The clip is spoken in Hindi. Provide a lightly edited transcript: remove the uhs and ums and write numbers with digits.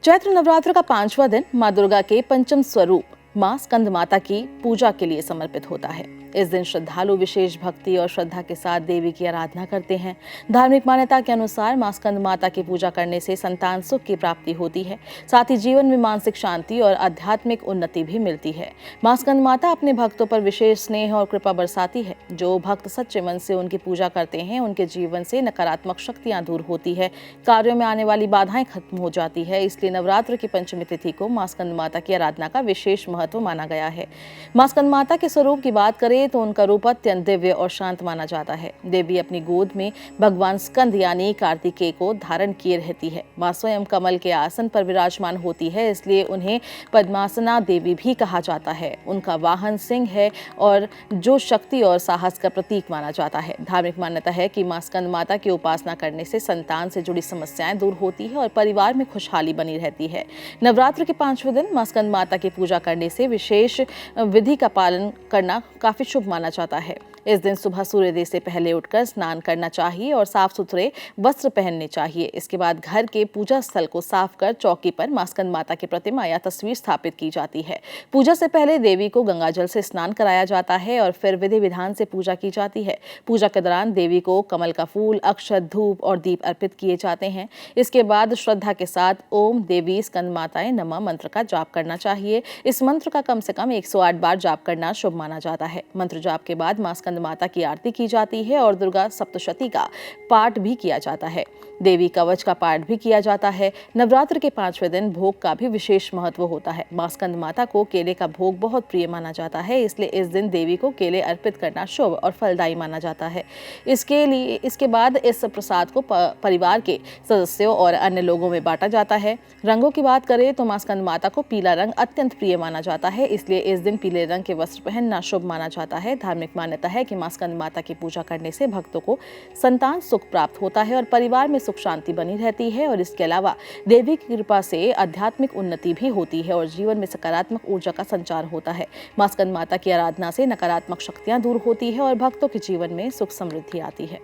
चैत्र नवरात्र का 5वां दिन मां दुर्गा के पंचम स्वरूप मां स्कंद माता की पूजा के लिए समर्पित होता है। इस दिन श्रद्धालु विशेष भक्ति और श्रद्धा के साथ देवी की आराधना करते हैं। धार्मिक मान्यता के अनुसार मां स्कंद माता की पूजा करने से संतान सुख की प्राप्ति होती है, साथ ही जीवन में मानसिक शांति और आध्यात्मिक उन्नति भी मिलती है। मां स्कंद माता अपने भक्तों पर विशेष स्नेह और कृपा बरसाती है। जो भक्त सच्चे मन से उनकी पूजा करते हैं, उनके जीवन से नकारात्मक शक्तियां दूर होती है, कार्यों में आने वाली बाधाएं खत्म हो जाती है। इसलिए नवरात्र की पंचमी तिथि को मां स्कंद माता की आराधना का विशेष महत्व माना गया है। मां स्कंद माता के स्वरूप की बात करें तो उनका रूप अत्यंत दिव्य और शांत माना जाता है। देवी अपनी गोद में भगवान स्कंद यानी कार्तिकेय को धारण किए रहती है। मां स्वयं कमल के आसन पर विराजमान होती है, इसलिए उन्हें पद्मासना देवी भी कहा जाता है। उनका वाहन सिंह है और जो शक्ति और साहस का प्रतीक माना जाता है। धार्मिक मान्यता है कि मां स्कंद माता की उपासना करने से संतान से जुड़ी समस्याएं दूर होती है और परिवार में खुशहाली बनी रहती है। नवरात्र के 5वें दिन मां स्कंद माता की पूजा करने से विशेष विधि का पालन करना काफी शुभ माना जाता है। इस दिन सुबह सूर्योदय से पहले उठकर स्नान करना चाहिए और साफ सुथरे वस्त्र पहनने चाहिए। इसके बाद घर के पूजा स्थल को साफ कर चौकी पर मां स्कंद माता की प्रतिमा या तस्वीर स्थापित की जाती है। पूजा से पहले देवी को गंगाजल से स्नान कराया जाता है और फिर विधि विधान से पूजा की जाती है। पूजा के दौरान देवी को कमल का फूल, अक्षत, धूप और दीप अर्पित किए जाते हैं। इसके बाद श्रद्धा के साथ ओम देवी स्कंद माताए नमः मंत्र का जाप करना चाहिए। इस मंत्र का कम से कम 108 बार जाप करना शुभ माना जाता है। मंत्र जाप के बाद मां स्कंद माता की आरती की जाती है और दुर्गा सप्तशती का पाठ भी किया जाता है। देवी कवच का पाठ भी किया जाता है। नवरात्र के 5वें दिन भोग का भी विशेष महत्व होता है। मां स्कंद माता को केले का भोग बहुत प्रिय माना जाता है, इसलिए इस दिन देवी को केले अर्पित करना शुभ और फलदायी माना जाता है। इसके बाद इस प्रसाद को परिवार के सदस्यों और अन्य लोगों में बांटा जाता है। रंगों की बात करें तो मां स्कंद माता को पीला रंग अत्यंत प्रिय माना जाता है, इसलिए इस दिन पीले रंग के वस्त्र पहनना शुभ माना जाता है। धार्मिक मान्यता है कि मां स्कंद माता की पूजा करने से भक्तों को संतान सुख प्राप्त होता है और परिवार में सुख शांति बनी रहती है। और इसके अलावा देवी की कृपा से आध्यात्मिक उन्नति भी होती है और जीवन में सकारात्मक ऊर्जा का संचार होता है। मां स्कंद माता की आराधना से नकारात्मक शक्तियां दूर होती है और भक्तों के जीवन में सुख समृद्धि आती है।